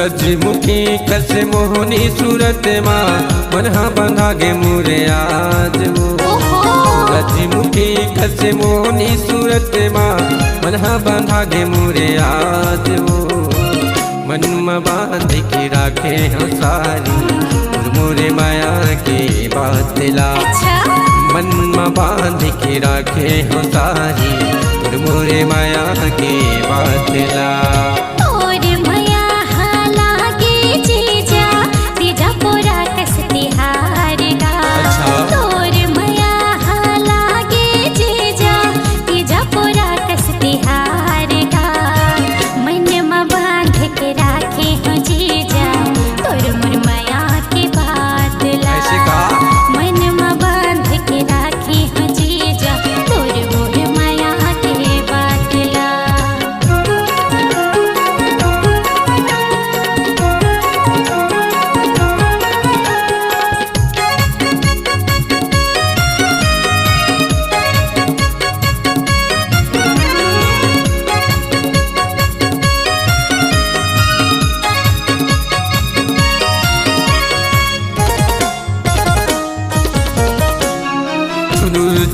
सूरजमुखी कस मोहनी सूरत माँ मनहा बंधा गे मुरे आज वो। सूरजमुखी कस मोहनी सूरत माँ मनहा बंधा गे मुरे आज वो। मन में बांध के राखे हो सारी मोरे माया की बात ला। मन में बांध के राखे हो सारी मोरे माया की बात ला।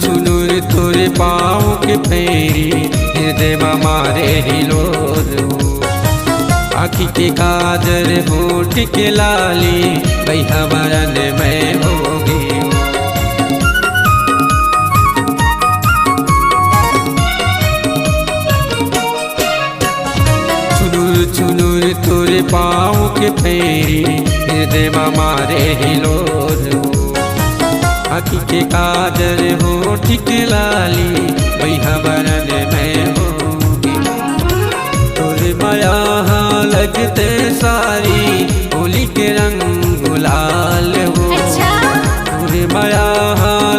छुनुर तोरे पाँव के फेरी हृदय में मारे हिलो। आँखी के काजर होठ के लाली भई हमारा मैं होगी। छुनुर छुनुर तोरे पाँव के फेरी हृदय में मारे हिलो। आँखी के काजर होठ के लाली भई हमारा मैं होगी। तोरे माया लगते सारी होली के रंग गुलाल हो। तोरे माया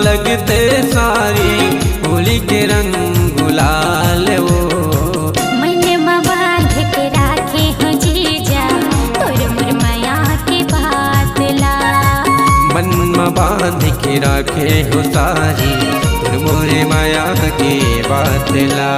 लगते सारी होली के रंग गुलाल हो। मन में बांध के राखे हो जीजा तोर मोर माया के बात ला। मन में बांध के राखे हो सारी मोरे माया की बात ला।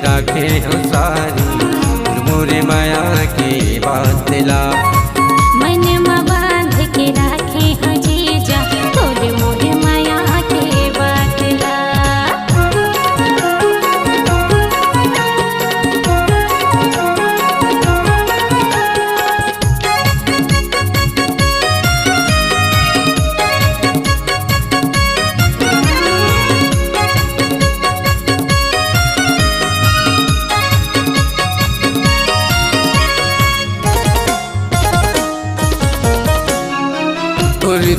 राखे हो सारी मोरे माया की बात ला। मन में बांध के राखे हो जीजा तोर मोर माया के बात ला।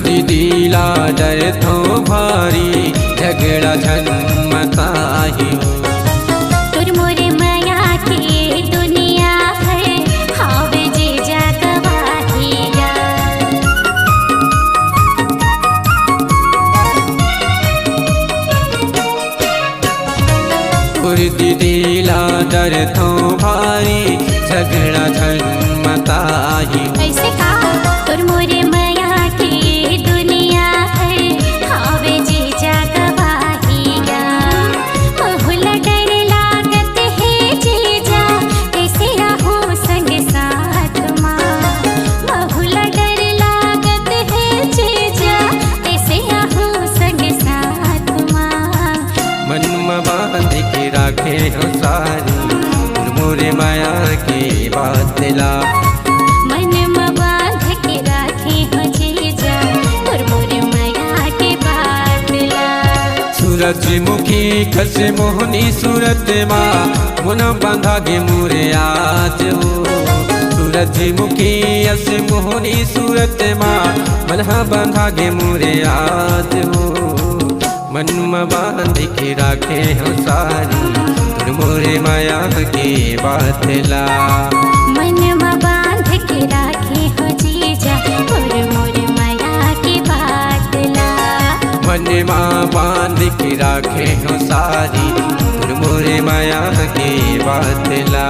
दीदी ला डर थो भारी झगड़ा झन्मताही हो। तोर मोरे माया के दुनिया है हावे जीजा गवाहिया। तोर दीदी ला डर थो भारी झगड़ा झन्मताही हो। ऐसे का तोर मोरे माया के दुनिया है हावे जीजा गवाहिया। बहुला डर लागत है जीजा कैसे रहो संग सूरजमुखी खस मोहनी सूरत माँ मुना बांधा गे मोरे आज हो सूरजमुखी अस मोहनी सूरत माँ मनहा बांधा गे मोरे आज हो मन में बांध के राखे हो सारी तुर मोरे माया के बात ला मन में बांध के राखे हो जीजा और मोर माया की बात ला मन में बांध के राखे हो सारी तुर मोरे माया के बात ला